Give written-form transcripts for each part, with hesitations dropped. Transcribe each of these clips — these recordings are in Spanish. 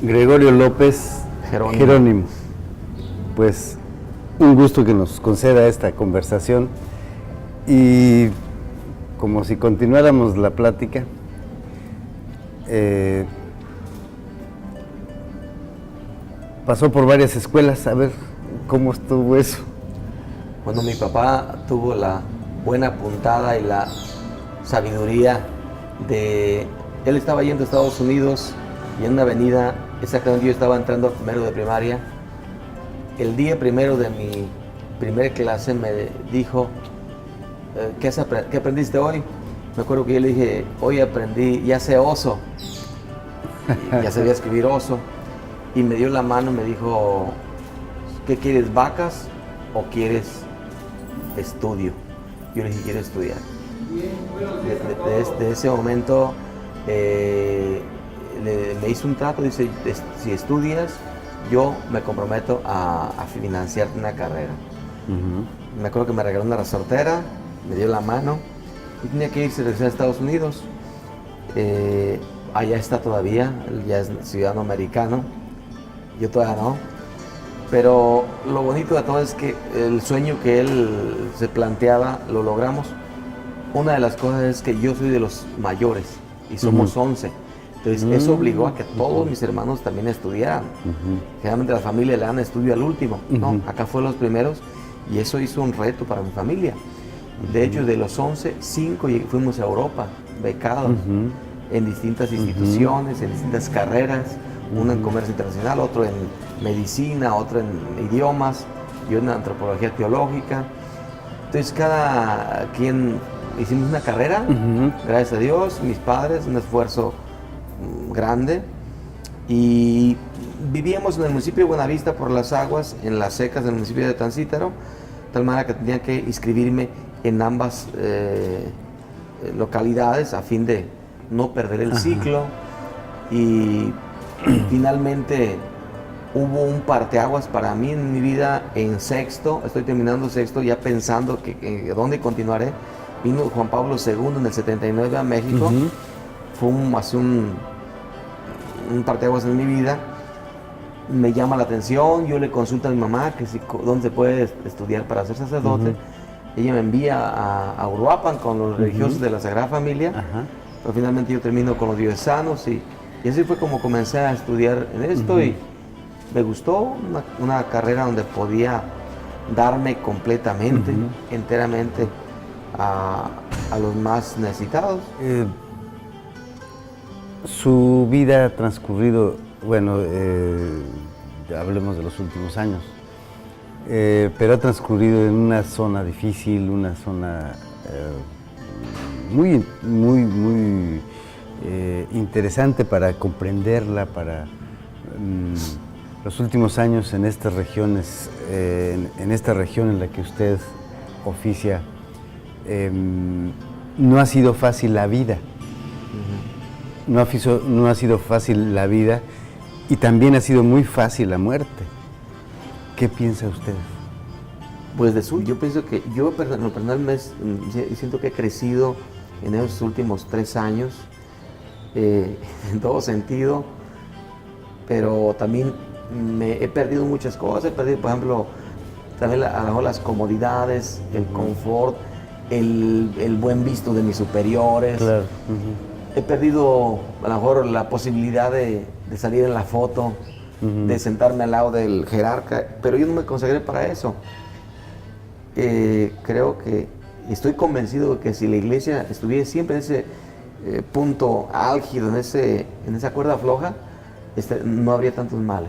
Gregorio López Jerónimo. Pues un gusto que nos conceda esta conversación y como si continuáramos la plática, pasó por varias escuelas, a ver cómo estuvo eso. Bueno, mi papá tuvo la buena puntada y la sabiduría de... Él estaba yendo a Estados Unidos y en una avenida, exactamente yo estaba entrando a primero de primaria. El día primero de mi primer clase me dijo, ¿qué aprendiste hoy? Me acuerdo que yo le dije, hoy aprendí, ya sé oso. Y ya sabía escribir oso. Y me dio la mano y me dijo, ¿qué quieres, vacas o quieres estudio? Yo le dije, quiero estudiar. Desde ese momento me hizo un trato, dice, si estudias, yo me comprometo a financiarte una carrera. Me acuerdo que me regaló una resortera, me dio la mano y tenía que irse a regresar a Estados Unidos. Allá está todavía, él ya es ciudadano americano, yo todavía no. Pero lo bonito de todo es que el sueño que él se planteaba lo logramos. Una de las cosas es que yo soy de los mayores y somos 11. Entonces eso obligó a que todos mis hermanos también estudiaran. Generalmente la familia le dan estudio al último. No, acá fue los primeros y eso hizo un reto para mi familia. De hecho, de los 11, 5 fuimos a Europa, becados, en distintas instituciones, en distintas carreras. Uno en comercio internacional, otro en medicina, otro en idiomas, yo en antropología teológica. Entonces cada quien hicimos una carrera, gracias a Dios, mis padres, un esfuerzo grande, y vivíamos en el municipio de Buenavista por las aguas, en las secas del municipio de Tancítaro, de tal manera que tenía que inscribirme en ambas localidades a fin de no perder el ciclo. Y finalmente hubo un parteaguas para mí en mi vida en sexto, estoy terminando sexto ya pensando que dónde continuaré. Vino Juan Pablo II en el 79 a México, fue un parteaguas en mi vida, me llama la atención, yo le consulto a mi mamá que si, dónde se puede estudiar para ser sacerdote. Ella me envía a Uruapan con los religiosos de la Sagrada Familia, pero finalmente yo termino con los diocesanos y así fue como comencé a estudiar en esto y me gustó, una carrera donde podía darme completamente, enteramente a los más necesitados. Su vida ha transcurrido, bueno, ya hablemos de los últimos años, pero ha transcurrido en una zona difícil, una zona muy interesante para comprenderla, para los últimos años en estas regiones, en esta región en la que usted oficia, no ha sido fácil la vida. No ha sido fácil la vida y también ha sido muy fácil la muerte. ¿Qué piensa usted? Pues yo pienso que yo personalmente siento que he crecido en esos últimos 3 años, en todo sentido, pero también he perdido muchas cosas. He perdido, por ejemplo, también a lo mejor las comodidades, el confort, el buen visto de mis superiores. Claro. He perdido a lo mejor la posibilidad de salir en la foto, de sentarme al lado del jerarca, pero yo no me consagré para eso. Creo que estoy convencido de que si la iglesia estuviera siempre en ese punto álgido, en esa cuerda floja, no habría tantos males.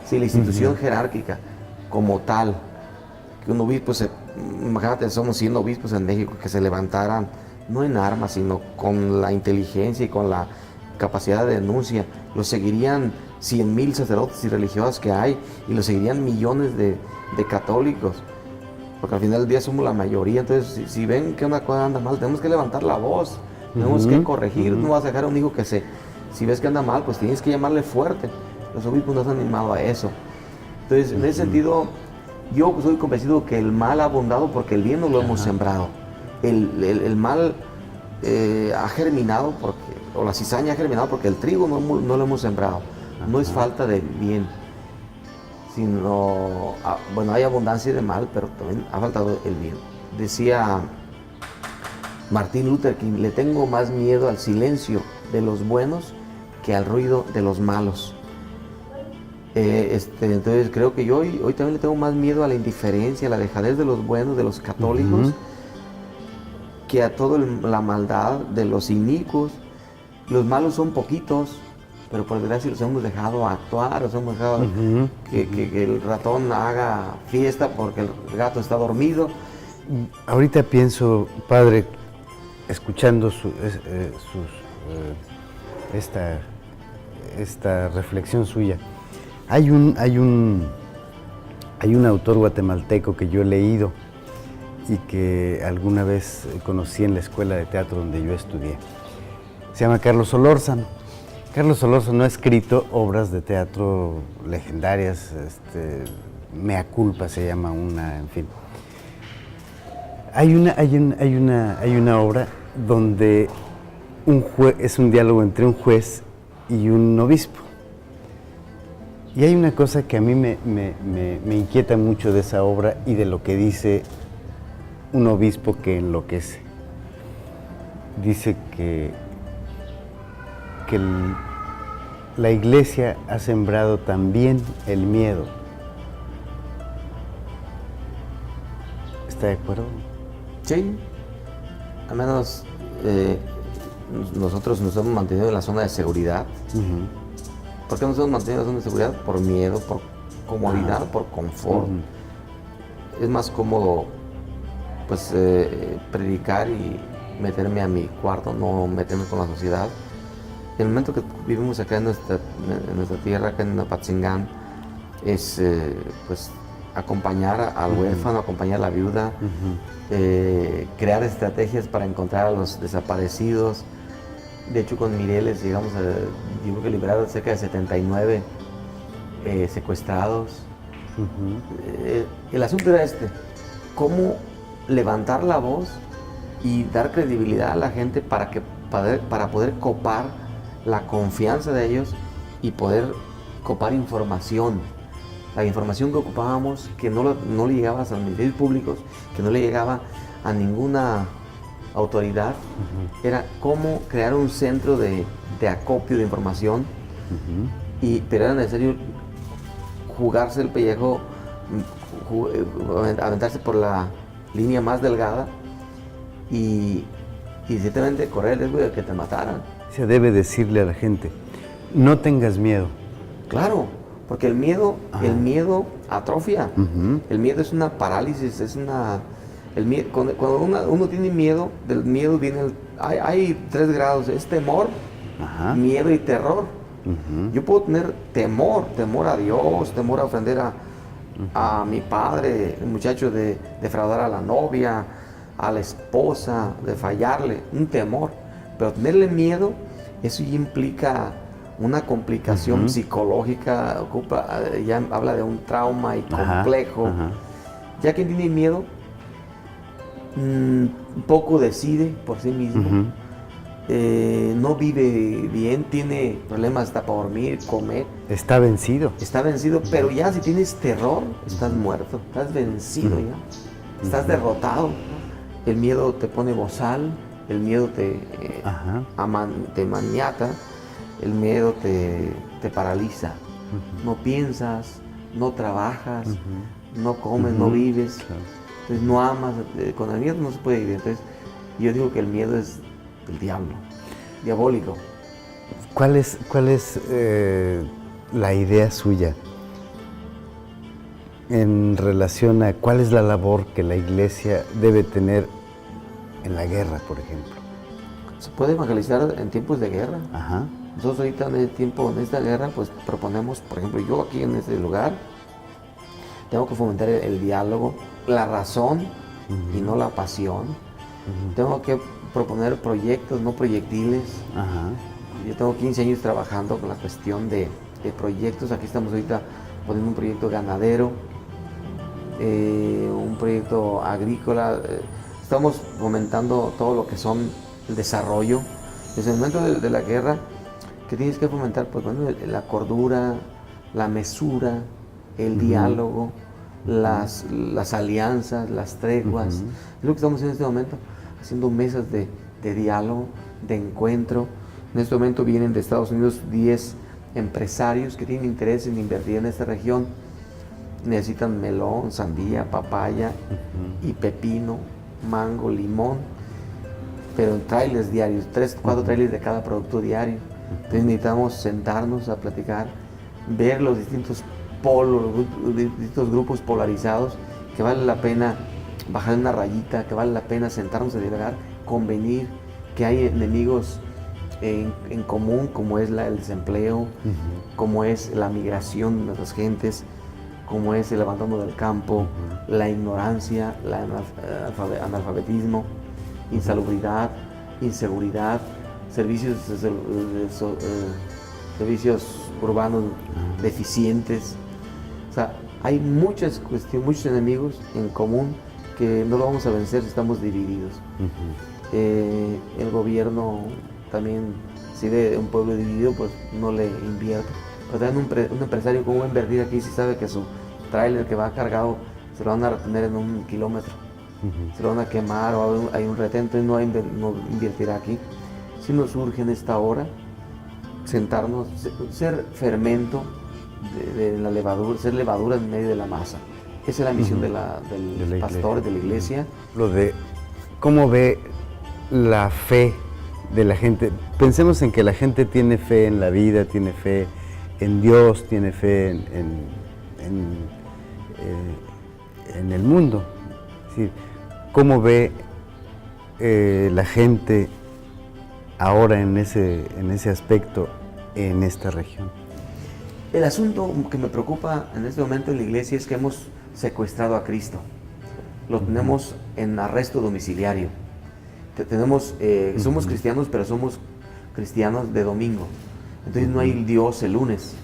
Si la institución jerárquica como tal, que un obispo, imagínate, somos 100 obispos en México que se levantaran, no en armas, sino con la inteligencia y con la capacidad de denuncia, lo seguirían 100,000 sacerdotes y religiosos que hay, y lo seguirían millones de católicos, porque al final del día somos la mayoría. Entonces si ven que una cosa anda mal, tenemos que levantar la voz, tenemos que corregir. No vas a dejar a un hijo que si ves que anda mal, pues tienes que llamarle fuerte. Los obispos nos han animado a eso. Entonces, en ese sentido, yo soy convencido que el mal ha abundado porque el bien no lo hemos sembrado. El mal ha germinado, o la cizaña ha germinado porque el trigo no lo hemos sembrado. no es falta de bien, sino, bueno, hay abundancia de mal, pero también ha faltado el bien. Decía Martin Luther King, le tengo más miedo al silencio de los buenos que al ruido de los malos. Entonces creo que yo hoy también le tengo más miedo a la indiferencia, a la dejadez de los buenos, de los católicos, que a toda la maldad de los inicuos. Los malos son poquitos, pero por desgracia los hemos dejado actuar, los hemos dejado que el ratón haga fiesta porque el gato está dormido. Ahorita pienso, padre, escuchando esta reflexión suya, hay un autor guatemalteco que yo he leído y que alguna vez conocí en la escuela de teatro donde yo estudié. Se llama Carlos Solórzano. Carlos Solórzano ha escrito obras de teatro legendarias, Mea culpa se llama una, en fin. Hay una obra donde es un diálogo entre un juez y un obispo. Y hay una cosa que a mí me inquieta mucho de esa obra y de lo que dice un obispo que enloquece. Dice que la Iglesia ha sembrado también el miedo. ¿Está de acuerdo? Sí, al menos nosotros nos hemos mantenido en la zona de seguridad. ¿Por qué nos hemos mantenido en la zona de seguridad? Por miedo, por comodidad, por confort. Es más cómodo pues predicar y meterme a mi cuarto, no meterme con la sociedad. El momento que vivimos acá en nuestra tierra, acá en Apatzingán, es pues acompañar al huérfano, acompañar a la viuda, crear estrategias para encontrar a los desaparecidos. De hecho, con Mireles llegamos a, yo creo que liberar cerca de 79 secuestrados. El asunto era cómo levantar la voz y dar credibilidad a la gente para poder copar la confianza de ellos y poder copar información. La información que ocupábamos, que no le llegaba a los ministerios públicos, que no le llegaba a ninguna autoridad, era cómo crear un centro de acopio de información, pero era necesario jugarse el pellejo, aventarse por la línea más delgada y ciertamente correr el riesgo de que te mataran. Se debe decirle a la gente, no tengas miedo. Claro, porque el miedo atrofia. El miedo es una parálisis, cuando uno tiene miedo, del miedo viene hay 3 grados, es temor, miedo y terror. Yo puedo tener temor a Dios, temor a ofender a mi padre, el muchacho de defraudar a la novia, a la esposa, de fallarle, un temor. Pero tenerle miedo, eso ya implica una complicación psicológica, ya habla de un trauma y complejo. Ya quien tiene miedo, poco decide por sí mismo, no vive bien, tiene problemas hasta para dormir, comer. Está vencido. Está vencido, pero ya si tienes terror, estás muerto, estás vencido ya, estás derrotado. El miedo te pone bozal, el miedo te maniata, el miedo te paraliza. No piensas, no trabajas, no comes, no vives, entonces no amas. Con el miedo no se puede vivir. Entonces yo digo que el miedo es el diablo, diabólico. ¿Cuál es la idea suya en relación a cuál es la labor que la Iglesia debe tener en la guerra, por ejemplo? Se puede evangelizar en tiempos de guerra. Nosotros ahorita en esta guerra, pues proponemos, por ejemplo, yo aquí en este lugar, tengo que fomentar el diálogo, la razón y no la pasión. Tengo que proponer proyectos, no proyectiles. Yo tengo 15 años trabajando con la cuestión de proyectos. Aquí estamos ahorita poniendo un proyecto ganadero, un proyecto agrícola. Estamos fomentando todo lo que son el desarrollo. Desde el momento de la guerra, ¿Qué tienes que fomentar? Pues bueno, la cordura, la mesura, el diálogo, las alianzas, las treguas. Es lo que estamos haciendo en este momento, haciendo mesas de diálogo, de encuentro. En este momento vienen de Estados Unidos 10 empresarios que tienen interés en invertir en esta región. Necesitan melón, sandía, papaya y pepino, mango, limón, pero en trailers diarios, 3, 4 trailers de cada producto diario. Entonces necesitamos sentarnos a platicar, ver los distintos polos, los distintos grupos polarizados, que vale la pena bajar una rayita, que vale la pena sentarnos a dialogar, convenir que hay enemigos en común, como es el desempleo, como es la migración de nuestras gentes, como es el abandono del campo, la ignorancia, el analfabetismo, insalubridad, inseguridad, servicios urbanos deficientes. O sea, hay muchas cuestiones, muchos enemigos en común que no lo vamos a vencer si estamos divididos. El gobierno también, si ve un pueblo dividido, pues no le invierte. Pero también un empresario, ¿cómo va a invertir aquí si sabe que su tráiler que va cargado se lo van a retener en 1 kilómetro? Se lo van a quemar o hay un retento y no invertirá aquí. Si nos urge en esta hora sentarnos, ser fermento de la levadura, ser levadura en medio de la masa. Esa es la misión del pastor, de la iglesia. Lo de cómo ve la fe de la gente. Pensemos en que la gente tiene fe en la vida, tiene fe en Dios, tiene fe en el mundo. Es decir, ¿cómo ve la gente ahora en ese aspecto en esta región? El asunto que me preocupa en este momento en la iglesia es que hemos secuestrado a Cristo. Lo tenemos en arresto domiciliario. Somos cristianos, pero somos cristianos de domingo. Entonces no hay Dios el lunes,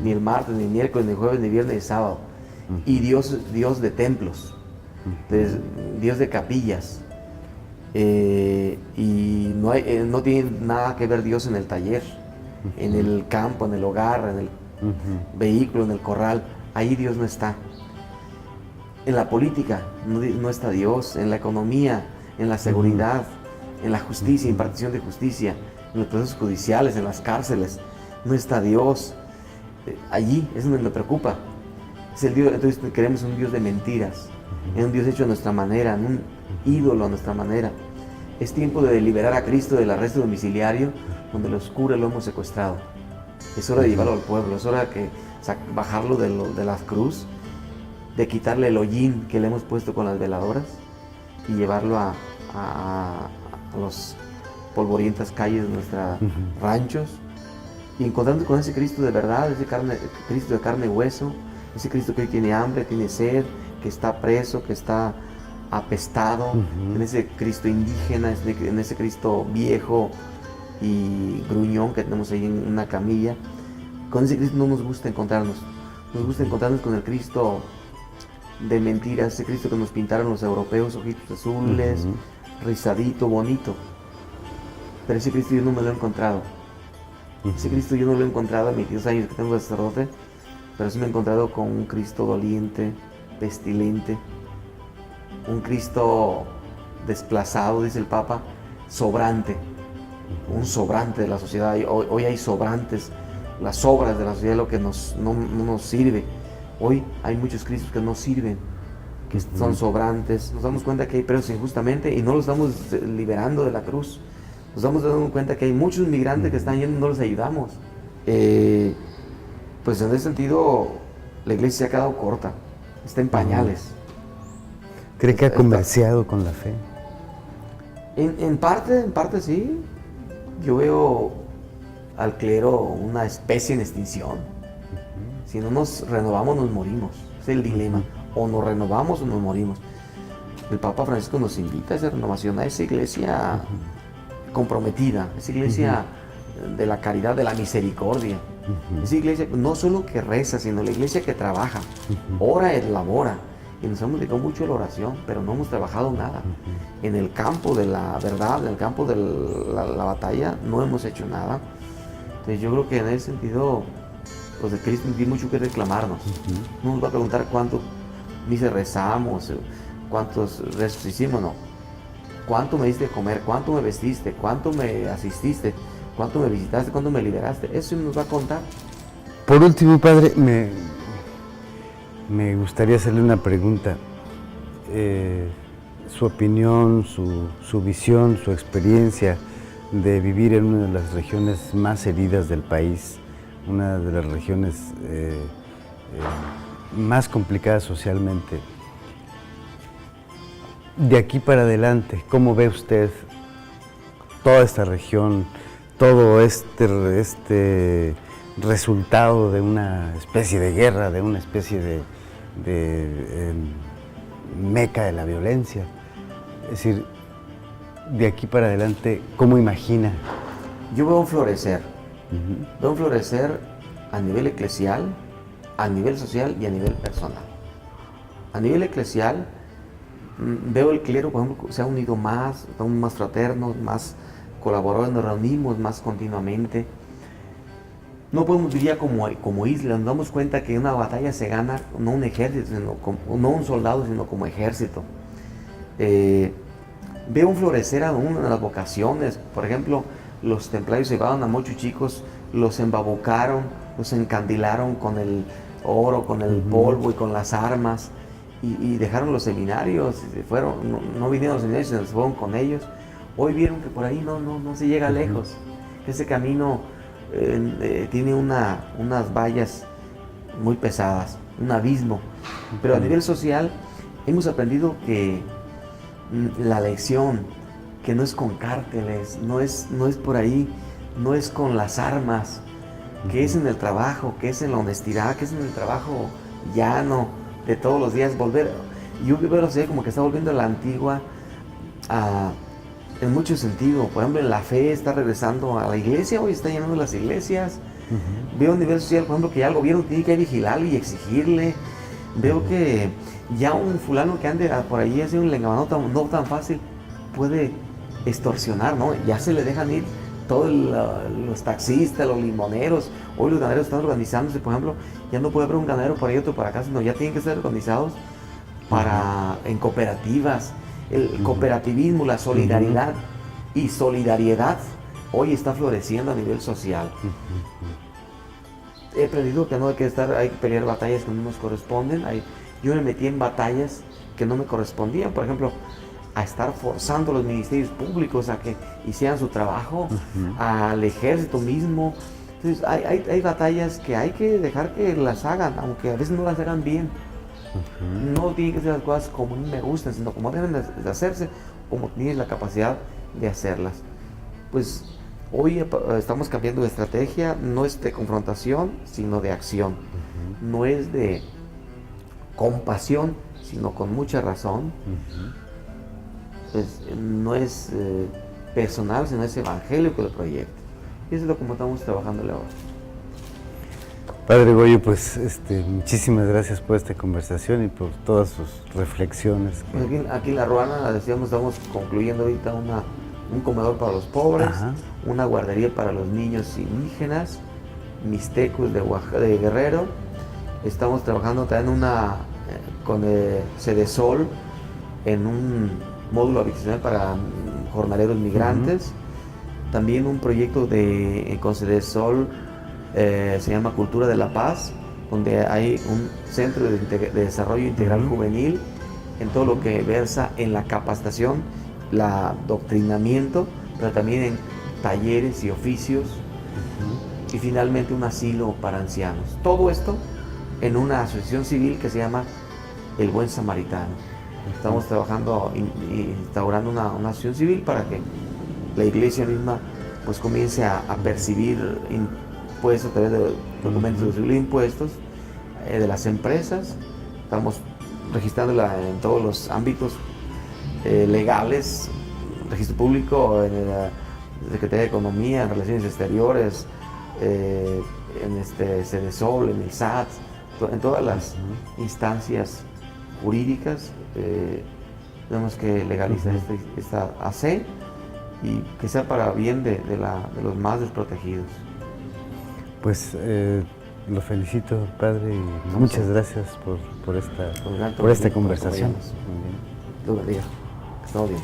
ni el martes, ni el miércoles, ni el jueves, ni viernes, ni sábado. Y Dios de templos, Dios de capillas. Y no tiene nada que ver Dios en el taller, en el campo, en el hogar, en el vehículo, en el corral. Ahí Dios no está. En la política no está Dios, en la economía, en la seguridad, en la justicia, impartición de justicia, en los procesos judiciales, en las cárceles, no está Dios. Allí es donde me preocupa. Es el Dios, entonces queremos un Dios de mentiras, en un Dios hecho a nuestra manera, en un ídolo a nuestra manera. Es tiempo de liberar a Cristo del arresto domiciliario, donde los curas lo hemos secuestrado. Es hora de llevarlo al pueblo, es hora de bajarlo de la cruz, de quitarle el hollín que le hemos puesto con las veladoras y llevarlo a las polvorientas calles de nuestros ranchos y encontrarnos con ese Cristo de verdad, Cristo de carne y hueso, ese Cristo que hoy tiene hambre, tiene sed, que está preso, que está apestado, en ese Cristo indígena, en ese Cristo viejo y gruñón que tenemos ahí en una camilla. Con ese Cristo no nos gusta encontrarnos. Nos gusta encontrarnos con el Cristo de mentiras, ese Cristo que nos pintaron los europeos, ojitos azules, rizadito, bonito. Pero ese Cristo yo no me lo he encontrado. Ese Cristo yo no lo he encontrado en mis 10 años que tengo de sacerdote, pero sí me he encontrado con un Cristo doliente, pestilente, un Cristo desplazado, dice el Papa, sobrante, un sobrante de la sociedad. Hoy hay sobrantes, las sobras de la sociedad, lo que no nos sirve. Hoy hay muchos Cristos que no sirven, que son sobrantes. Nos damos cuenta que hay presos injustamente y no los estamos liberando de la cruz. Nos damos cuenta que hay muchos migrantes que están yendo y no los ayudamos. Pues en ese sentido, la iglesia se ha quedado corta, está en pañales. ¿Cree que ha comerciado con la fe? En parte sí. Yo veo al clero una especie en extinción. Si no nos renovamos, nos morimos. Ese es el dilema. O nos renovamos o nos morimos. El Papa Francisco nos invita a esa renovación, a esa iglesia comprometida, esa iglesia de la caridad, de la misericordia. Esa iglesia no solo que reza, sino la iglesia que trabaja, ora y labora. Y nos hemos dedicado mucho a la oración, pero no hemos trabajado nada. En el campo de la verdad, en el campo de la batalla, no hemos hecho nada. Entonces yo creo que en ese sentido, los de Cristo tienen mucho que reclamarnos. No nos va a preguntar cuánto misas rezamos, cuántos rezos hicimos, no. Cuánto me diste de comer, cuánto me vestiste, cuánto me asististe, cuánto me visitaste, cuánto me liberaste. Eso nos va a contar. Por último, padre, me gustaría hacerle una pregunta. Su opinión, su visión, su experiencia de vivir en una de las regiones más heridas del país, una de las regiones más complicadas socialmente. De aquí para adelante, ¿cómo ve usted toda esta región, todo este resultado de una especie de guerra, de una especie de meca de la violencia? Es decir, de aquí para adelante, ¿cómo imagina? Yo veo un florecer. Veo un florecer a nivel eclesial, a nivel social y a nivel personal. A nivel eclesial, veo el clero, por ejemplo, se ha unido más, estamos más fraternos, más colaboradores, nos reunimos más continuamente. No podemos vivir como isla, nos damos cuenta que una batalla se gana no un ejército, no un soldado, sino como ejército. Veo un florecer a una de las vocaciones. Por ejemplo, los templarios llevaban a muchos chicos, los embabucaron, los encandilaron con el oro, con el polvo y con las armas, y dejaron los seminarios, y fueron, no vinieron los seminarios, sino se fueron con ellos. Hoy vieron que por ahí no se llega lejos, que ese camino tiene unas vallas muy pesadas, un abismo. Pero a nivel social hemos aprendido que la lección, que no es con cárteles, no es por ahí, no es con las armas, que es en el trabajo, que es en la honestidad, que es en el trabajo llano de todos los días. Yo veo la sociedad como que está volviendo a la antigua en mucho sentido. Por ejemplo, en la fe está regresando a la iglesia, hoy está llenando las iglesias. Veo a nivel social, por ejemplo, que ya el gobierno tiene que vigilarle y exigirle. Veo que ya un fulano que ande por ahí hace un lengamano no tan fácil puede extorsionar, ¿no? Ya se le dejan ir todos los taxistas, los limoneros. Hoy los ganaderos están organizándose, por ejemplo, ya no puede haber un ganadero por ahí, otro por acá, sino ya tienen que ser organizados en cooperativas. El cooperativismo, la solidaridad y solidariedad hoy está floreciendo a nivel social. He aprendido que no hay que pelear batallas que no nos corresponden. Yo me metí en batallas que no me correspondían, por ejemplo, a estar forzando a los ministerios públicos a que hicieran su trabajo, al ejército mismo. Entonces hay batallas que hay que dejar que las hagan, aunque a veces no las hagan bien. No tienen que ser las cosas como a mí me gustan, sino como deben de hacerse, como tienes la capacidad de hacerlas. Pues hoy estamos cambiando de estrategia, no es de confrontación, sino de acción. No es de compasión, sino con mucha razón. Pues no es personal, sino es evangélico el proyecto. Y eso es lo que estamos trabajándole ahora. Padre Goyo, pues muchísimas gracias por esta conversación y por todas sus reflexiones. Aquí en La Ruana, decíamos, estamos concluyendo ahorita un comedor para los pobres, una guardería para los niños indígenas, mixtecos de Guerrero. Estamos trabajando también con Cedesol en un módulo habitacional para jornaleros migrantes. También un proyecto con Cedesol, se llama Cultura de la Paz, donde hay un centro de desarrollo integral juvenil en todo lo que versa en la capacitación, el adoctrinamiento, pero también en talleres y oficios, y finalmente un asilo para ancianos. Todo esto en una asociación civil que se llama El Buen Samaritano. Estamos trabajando, instaurando una asociación civil para que la iglesia misma pues comience a percibir impuestos a través de documentos de impuestos de las empresas. Estamos registrándola en todos los ámbitos legales, registro público, en la Secretaría de Economía, en Relaciones Exteriores, en Cedesol, en el SAT, en todas las instancias jurídicas. Tenemos que legalizar esta AC y que sea para bien de los más desprotegidos. Pues lo felicito, padre, y muchas gracias por esta conversación. Dios bendiga. Que estamos bien.